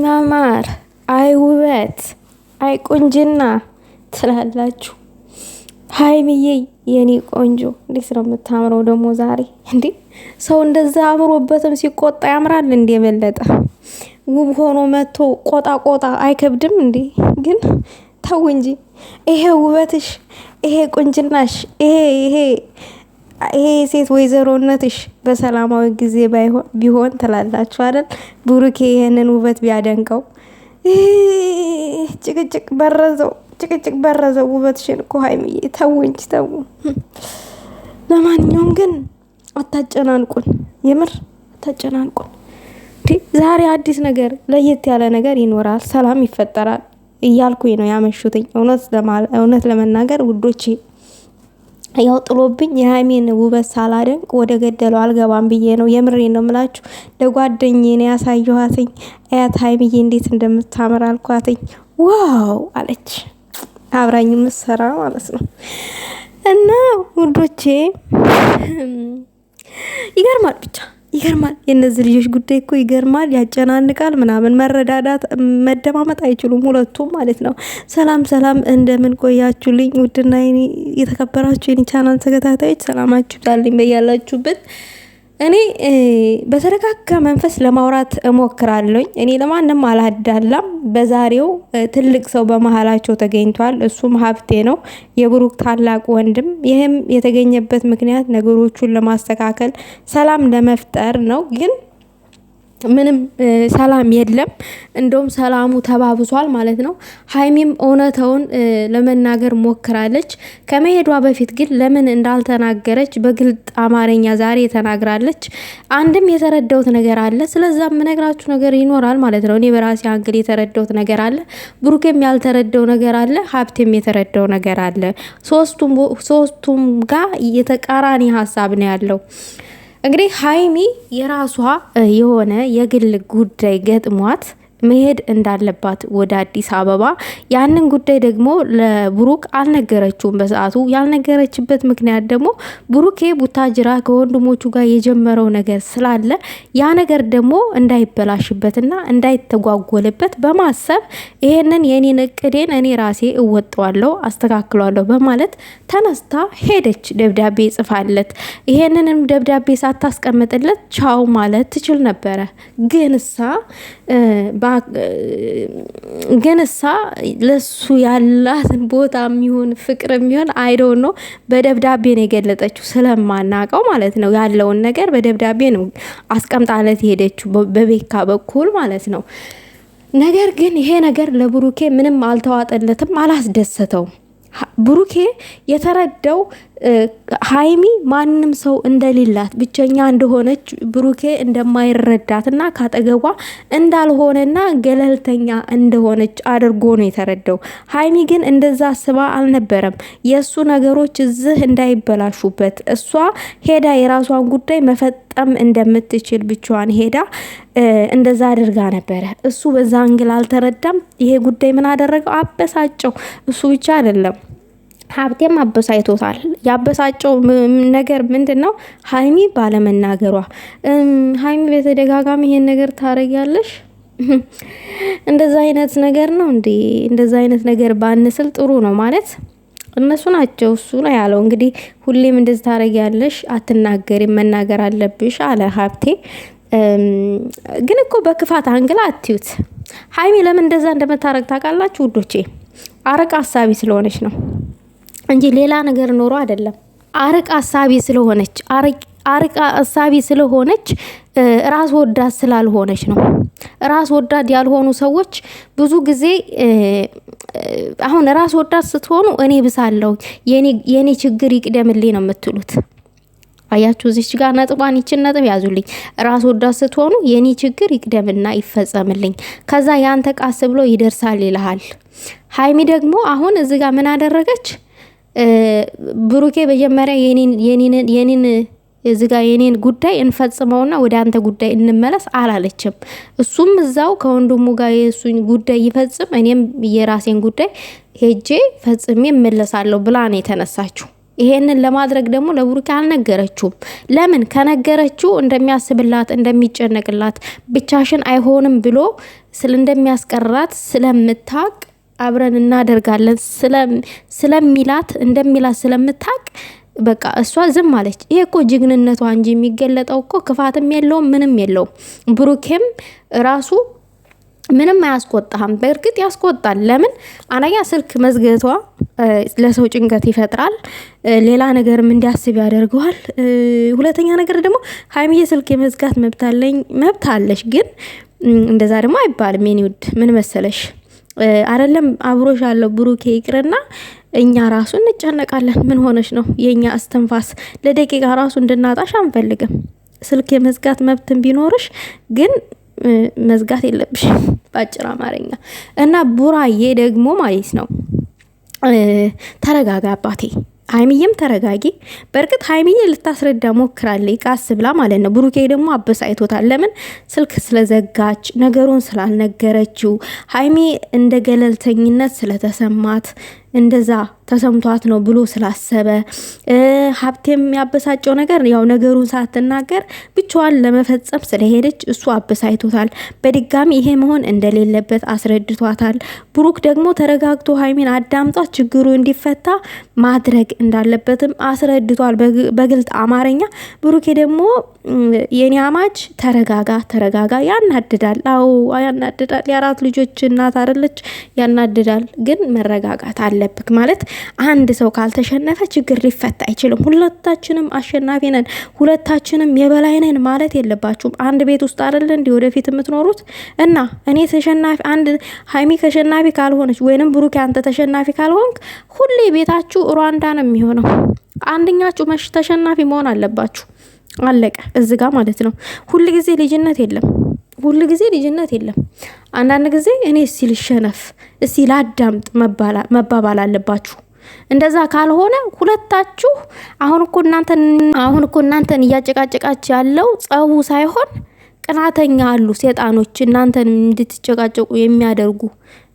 ማማር፣ አይ ውበት፣ አይ ቁንጅና ትላላችሁ። ሀይሚዬ የኔ ቆንጆ እንዴት ነው የምታምረው ደግሞ ዛሬ! እንዴ ሰው እንደዛ አምሮበትም ሲቆጣ ያምራል እንዴ? የበለጠ ውብ ሆኖ መጥቶ ቆጣ ቆጣ አይከብድም እንዴ? ግን ተው እንጂ ይሄ ውበትሽ፣ ይሄ ቁንጅናሽ፣ ይሄ ሴት ወይዘሮነትሽ በሰላማዊ ጊዜ ቢሆን ትላላችሁ አይደል? ብሩኬ ይሄንን ውበት ቢያደንቀው ጭቅጭቅ በረዘው ውበትሽን እኮ ሀይሚዬ፣ ተው እንጂ ተው። ለማንኛውም ግን አታጨናንቁን፣ የምር አታጨናንቁን። ዛሬ አዲስ ነገር ለየት ያለ ነገር ይኖራል፣ ሰላም ይፈጠራል እያልኩኝ ነው ያመሹትኝ። እውነት ለመናገር ውዶቼ ያው ጥሎብኝ የሀይሜን ውበት ሳላደንቅ ወደ ገደለው አልገባም ብዬ ነው። የምሬን ነው የምላችሁ። ለጓደኛዬ ነው ያሳየኋትኝ። አያት ሀይሚዬ እንዴት እንደምታምር አልኳትኝ። ዋው አለች፣ አብራኝ ምሰራ ማለት ነው። እና ውዶቼ ይገርማል፣ ብቻ ይገርማል። የእነዚህ ልጆች ጉዳይ እኮ ይገርማል፣ ያጨናንቃል ምናምን። መረዳዳት መደማመጥ አይችሉም ሁለቱም ማለት ነው። ሰላም እንደምን ቆያችሁልኝ? ውድና የተከበራችሁ የኔ ቻናል ተከታታዮች ሰላማችሁ ዛልኝ በያላችሁበት። እኔ በተረጋጋ መንፈስ ለማውራት እሞክራለሁኝ። እኔ ለማንም አላዳላም። በዛሬው ትልቅ ሰው በመሀላቸው ተገኝቷል። እሱም ሀብቴ ነው፣ የብሩክ ታላቅ ወንድም። ይህም የተገኘበት ምክንያት ነገሮቹን ለማስተካከል ሰላም ለመፍጠር ነው። ግን ምንም ሰላም የለም። እንደውም ሰላሙ ተባብሷል ማለት ነው። ሀይሚም እውነታውን ለመናገር ሞክራለች። ከመሄዷ በፊት ግን ለምን እንዳልተናገረች በግልጽ አማርኛ ዛሬ ተናግራለች። አንድም የተረዳውት ነገር አለ፣ ስለዛ የምነግራችሁ ነገር ይኖራል ማለት ነው። እኔ በራሴ አንግል የተረዳውት ነገር አለ፣ ብሩኬም ያልተረዳው ነገር አለ፣ ሀብቴም የተረዳው ነገር አለ። ሶስቱም ጋር የተቃራኒ ሀሳብ ነው ያለው። እንግዲህ ሀይሚ የራሷ የሆነ የግል ጉዳይ ገጥሟት መሄድ እንዳለባት ወደ አዲስ አበባ፣ ያንን ጉዳይ ደግሞ ለብሩክ አልነገረችውም በሰዓቱ። ያልነገረችበት ምክንያት ደግሞ ብሩኬ ቡታጅራ ከወንድሞቹ ጋር የጀመረው ነገር ስላለ ያ ነገር ደግሞ እንዳይበላሽበትና እንዳይተጓጎልበት በማሰብ ይሄንን የኔን እቅዴን እኔ ራሴ እወጣዋለሁ አስተካክሏለሁ በማለት ተነስታ ሄደች። ደብዳቤ ጽፋለት፣ ይሄንንም ደብዳቤ ሳታስቀምጥለት ቻው ማለት ትችል ነበረ። ግን እሳ ለሱ ያላትን ቦታ የሚሆን ፍቅር የሚሆን አይደው ነው በደብዳቤ ነው የገለጠችው። ስለማናቀው ማለት ነው ያለውን ነገር በደብዳቤ ነው አስቀምጣለት ሄደችው በቤካ በኩል ማለት ነው። ነገር ግን ይሄ ነገር ለብሩኬ ምንም አልተዋጠለትም፣ አላስደሰተው። ብሩኬ የተረዳው ሀይሚ ማንም ሰው እንደሌላት ብቸኛ እንደሆነች ብሩኬ እንደማይረዳትና ካጠገቧ እንዳልሆነና ገለልተኛ እንደሆነች አድርጎ ነው የተረዳው። ሀይሚ ግን እንደዛ አስባ አልነበረም። የእሱ ነገሮች እዚህ እንዳይበላሹበት እሷ ሄዳ የራሷን ጉዳይ መፈጠም እንደምትችል ብቻዋን ሄዳ እንደዛ አድርጋ ነበረ። እሱ በዛ አንግል አልተረዳም። ይሄ ጉዳይ ምን አደረገው? አበሳጨው። እሱ ብቻ አይደለም ሀብቴም አበሳይቶታል። ያበሳጨው ነገር ምንድን ነው? ሀይሚ ባለመናገሯ። ሀይሚ በተደጋጋሚ ይሄን ነገር ታረጊያለሽ፣ እንደዛ አይነት ነገር ነው እንዴ? እንደዛ አይነት ነገር ባንስል ጥሩ ነው ማለት እነሱ ናቸው። እሱ ነው ያለው። እንግዲህ ሁሌም እንደዚህ ታረጊያለሽ፣ አትናገሪም፣ መናገር አለብሽ አለ ሀብቴ። ግን እኮ በክፋት አንግላ አትዩት። ሀይሚ ለምን እንደዛ እንደምታረግ ታውቃላችሁ ውዶቼ? አርቃ ሀሳቢ ስለሆነች ነው እንጂ ሌላ ነገር ኖሮ አይደለም። አርቃ ሀሳቢ ስለሆነች ራስ ወዳድ ስላልሆነች ነው። ራስ ወዳድ ያልሆኑ ሰዎች ብዙ ጊዜ አሁን ራስ ወዳድ ስትሆኑ እኔ ብሳለሁ፣ የኔ ችግር ይቅደምልኝ ነው የምትሉት። አያችሁ፣ እዚች ጋር ነጥቧን ይችን ነጥብ ያዙልኝ። ራስ ወዳድ ስትሆኑ የኔ ችግር ይቅደምና ይፈጸምልኝ፣ ከዛ ያንተ ቃስ ብሎ ይደርሳል ይልሃል። ሀይሚ ደግሞ አሁን እዚህ ጋር ምን አደረገች? ብሩኬ መጀመሪያ የኔን እዚህ ጋር የኔን ጉዳይ እንፈጽመውና ወደ አንተ ጉዳይ እንመለስ አላለችም። እሱም እዛው ከወንድሙ ጋር የሱን ጉዳይ ይፈጽም፣ እኔም የራሴን ጉዳይ ሄጄ ፈጽሜ እመለሳለሁ ብላ ነው የተነሳችው። ይሄንን ለማድረግ ደግሞ ለብሩኬ አልነገረችውም። ለምን ከነገረችው እንደሚያስብላት እንደሚጨነቅላት ብቻሽን አይሆንም ብሎ እንደሚያስቀራት ስለምታቅ አብረን እናደርጋለን ስለሚላት እንደሚላት ስለምታቅ በቃ እሷ ዝም አለች። ይሄ እኮ ጅግንነቷ እንጂ የሚገለጠው እኮ ክፋትም የለውም ምንም የለውም። ብሩኬም ራሱ ምንም አያስቆጣም። በእርግጥ ያስቆጣል። ለምን አንደኛ ስልክ መዝገቷ ለሰው ጭንቀት ይፈጥራል። ሌላ ነገርም እንዲያስብ ያደርገዋል። ሁለተኛ ነገር ደግሞ ሀይሚዬ ስልክ የመዝጋት መብት አለሽ፣ ግን እንደዛ ደግሞ አይባልም። የኔ ውድ ምን መሰለሽ አይደለም አብሮሽ ያለው ብሩኬ ይቅርና እኛ ራሱ እንጨነቃለን። ምን ሆነሽ ነው? የኛ እስትንፋስ ለደቂቃ ራሱ እንድናጣሽ አንፈልግም። ስልክ የመዝጋት መብትን ቢኖርሽ ግን መዝጋት የለብሽ ባጭር አማርኛ። እና ቡራዬ ደግሞ ማለት ነው ተረጋጋ አባቴ። ሀይሚዬም ተረጋጊ። በእርግጥ ሀይሚዬ ልታስረዳ ሞክራለች ቃስ ብላ ማለት ነው። ብሩኬ ደግሞ አበሳይቶታል። ለምን ስልክ ስለዘጋች ነገሩን ስላልነገረችው ሀይሚ እንደ ገለልተኝነት ስለተሰማት እንደዛ ተሰምቷት ነው ብሎ ስላሰበ ሀብቴም ያበሳጨው ነገር ያው ነገሩን ሳትናገር ብቻዋን ለመፈጸም ስለሄደች እሱ አበሳይቶታል። በድጋሚ ይሄ መሆን እንደሌለበት አስረድቷታል። ብሩክ ደግሞ ተረጋግቶ ሀይሚን አዳምጧት ችግሩ እንዲፈታ ማድረግ እንዳለበትም አስረድቷል በግልጽ አማርኛ። ብሩኬ ደግሞ የኔ አማች ተረጋጋ። ያናድዳል። አዎ ያናድዳል። የአራት ልጆች እናት አይደለች? ያናድዳል። ግን መረጋጋት አለብክ ማለት አንድ ሰው ካልተሸነፈ ችግር ሊፈታ አይችልም። ሁለታችንም አሸናፊ ነን፣ ሁለታችንም የበላይ ነን ማለት የለባችሁም። አንድ ቤት ውስጥ አይደለ እንዲ ወደፊት የምትኖሩት እና እኔ ተሸናፊ አንድ ሀይሚ ተሸናፊ ካልሆነች ወይንም ብሩኬ አንተ ተሸናፊ ካልሆንክ ሁሌ ቤታችሁ ሩዋንዳ ነው የሚሆነው። አንደኛችሁ ተሸናፊ መሆን አለባችሁ። አለቀ እዚህ ጋር ማለት ነው። ሁሉ ጊዜ ልጅነት የለም። አንዳንድ ጊዜ እኔ እስቲ ልሸነፍ እስቲ ላዳምጥ መባባል አለባችሁ። እንደዛ ካልሆነ ሁለታችሁ አሁን እኮ እናንተን እያጨቃጨቃች ያለው ጸቡ ሳይሆን ቅናተኛ አሉ ሴጣኖች እናንተን እንድትጨቃጨቁ የሚያደርጉ።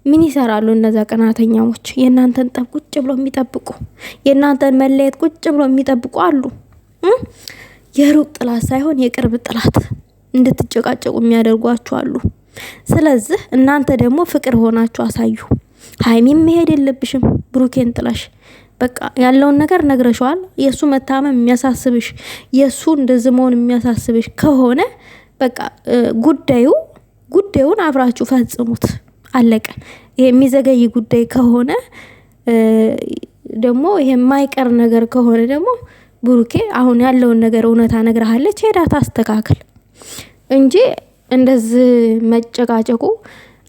ምን ይሰራሉ እነዛ ቅናተኛዎች? የእናንተን ጠብ ቁጭ ብሎ የሚጠብቁ፣ የእናንተን መለየት ቁጭ ብሎ የሚጠብቁ አሉ። የሩቅ ጥላት ሳይሆን የቅርብ ጥላት እንድትጨቃጨቁ የሚያደርጓችሁ አሉ። ስለዚህ እናንተ ደግሞ ፍቅር ሆናችሁ አሳዩ። ሀይሚም መሄድ የለብሽም ብሩኬን ጥላሽ። በቃ ያለውን ነገር ነግረሽዋል። የሱ መታመም የሚያሳስብሽ የሱ እንደዚህ መሆን የሚያሳስብሽ ከሆነ በቃ ጉዳዩን አብራችሁ ፈጽሙት። አለቀ። ይሄ የሚዘገይ ጉዳይ ከሆነ ደግሞ ይሄ የማይቀር ነገር ከሆነ ደግሞ ብሩኬ አሁን ያለውን ነገር እውነታ ነግረሃለች፣ ሄዳ ታስተካክል እንጂ እንደዚህ መጨቃጨቁ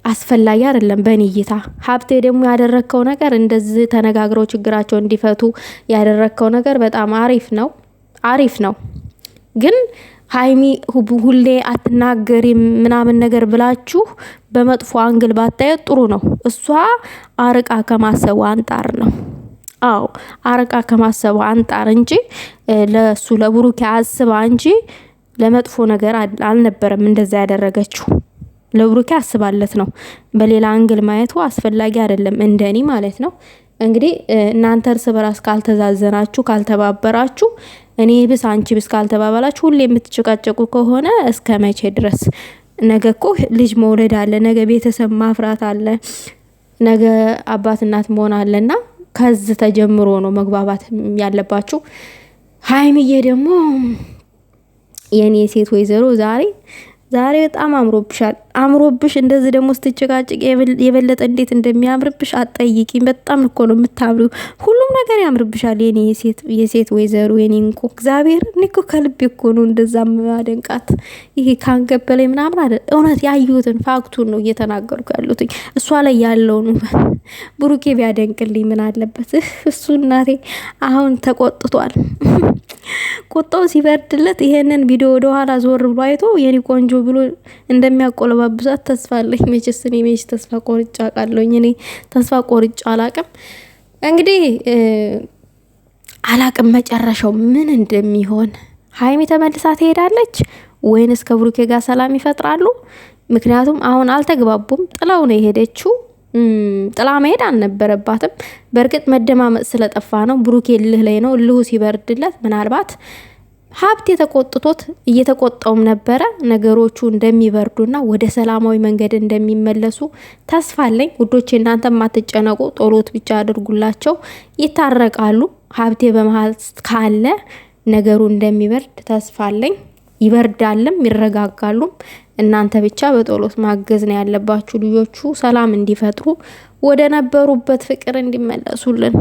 አስፈላጊ አይደለም በእኔ እይታ። ሀብቴ ደግሞ ያደረከው ነገር እንደዚህ ተነጋግረው ችግራቸው እንዲፈቱ ያደረከው ነገር በጣም አሪፍ ነው። ግን ሀይሚ ሁሌ አትናገሪ ምናምን ነገር ብላችሁ በመጥፎ አንግል ባታየ ጥሩ ነው። እሷ አርቃ ከማሰቡ አንጣር ነው። አዎ አርቃ ከማሰቡ አንጣር እንጂ ለሱ ለብሩኬ አስባ እንጂ ለመጥፎ ነገር አልነበረም እንደዛ ያደረገችው። ለብሩኬ አስባለት ነው። በሌላ አንግል ማየቱ አስፈላጊ አይደለም እንደኔ ማለት ነው። እንግዲህ እናንተ እርስ በራስ ካልተዛዘናችሁ ካልተባበራችሁ እኔ ብስ አንቺ ብስ ካልተባባላችሁ ሁሌ የምትጨቃጨቁ ከሆነ እስከ መቼ ድረስ? ነገ እኮ ልጅ መውለድ አለ፣ ነገ ቤተሰብ ማፍራት አለ፣ ነገ አባት እናት መሆን አለና ከዚህ ተጀምሮ ነው መግባባት ያለባችሁ። ሀይሚዬ ደግሞ የኔ ሴት ወይዘሮ ዛሬ በጣም አምሮብሽ እንደዚህ ደግሞ ስትጨቃጭቅ የበለጠ እንዴት እንደሚያምርብሽ አትጠይቂኝ። በጣም እኮ ነው የምታምሪው። ሁሉም ነገር ያምርብሻል የኔ የሴት ወይዘሮ የኔ እንቁ። እግዚአብሔር እኔ እኮ ከልቤ እኮ ነው እንደዛ ማደንቃት። ይሄ ካንገት በላይ ምናምን አይደል፣ እውነት ያዩትን ፋክቱን ነው እየተናገርኩ ያሉት። እሷ ላይ ያለውን ብሩኬ ቢያደንቅልኝ ምን አለበት? እሱ እናቴ አሁን ተቆጥቷል። ቁጣው ሲበርድለት ይሄንን ቪዲዮ ወደ ኋላ ዞር ብሎ አይቶ የኔ ቆንጆ ብሎ እንደሚያቆለባብሳት ተስፋ አለኝ። መቼስ እኔ ተስፋ ቆርጫ አውቃለሁኝ። እኔ ተስፋ ቆርጫ አላቅም። እንግዲህ አላቅም መጨረሻው ምን እንደሚሆን። ሀይሚ ተመልሳ ትሄዳለች ወይንስ ከብሩኬ ጋር ሰላም ይፈጥራሉ? ምክንያቱም አሁን አልተግባቡም። ጥላው ነው የሄደችው። ጥላ መሄድ አልነበረባትም። በእርግጥ መደማመጥ ስለጠፋ ነው። ብሩኬ እልህ ላይ ነው። እልሁ ሲበርድለት ምናልባት ሀብቴ ተቆጥቶት እየተቆጣውም ነበረ። ነገሮቹ እንደሚበርዱና ወደ ሰላማዊ መንገድ እንደሚመለሱ ተስፋ አለኝ ውዶቼ። እናንተ ማትጨነቁ፣ ጦሎት ብቻ አድርጉላቸው፣ ይታረቃሉ። ሀብቴ በመሀል ካለ ነገሩ እንደሚበርድ ተስፋ አለኝ። ይበርዳልም ይረጋጋሉም። እናንተ ብቻ በጦሎት ማገዝ ነው ያለባችሁ። ልጆቹ ሰላም እንዲፈጥሩ ወደ ነበሩበት ፍቅር እንዲመለሱልን።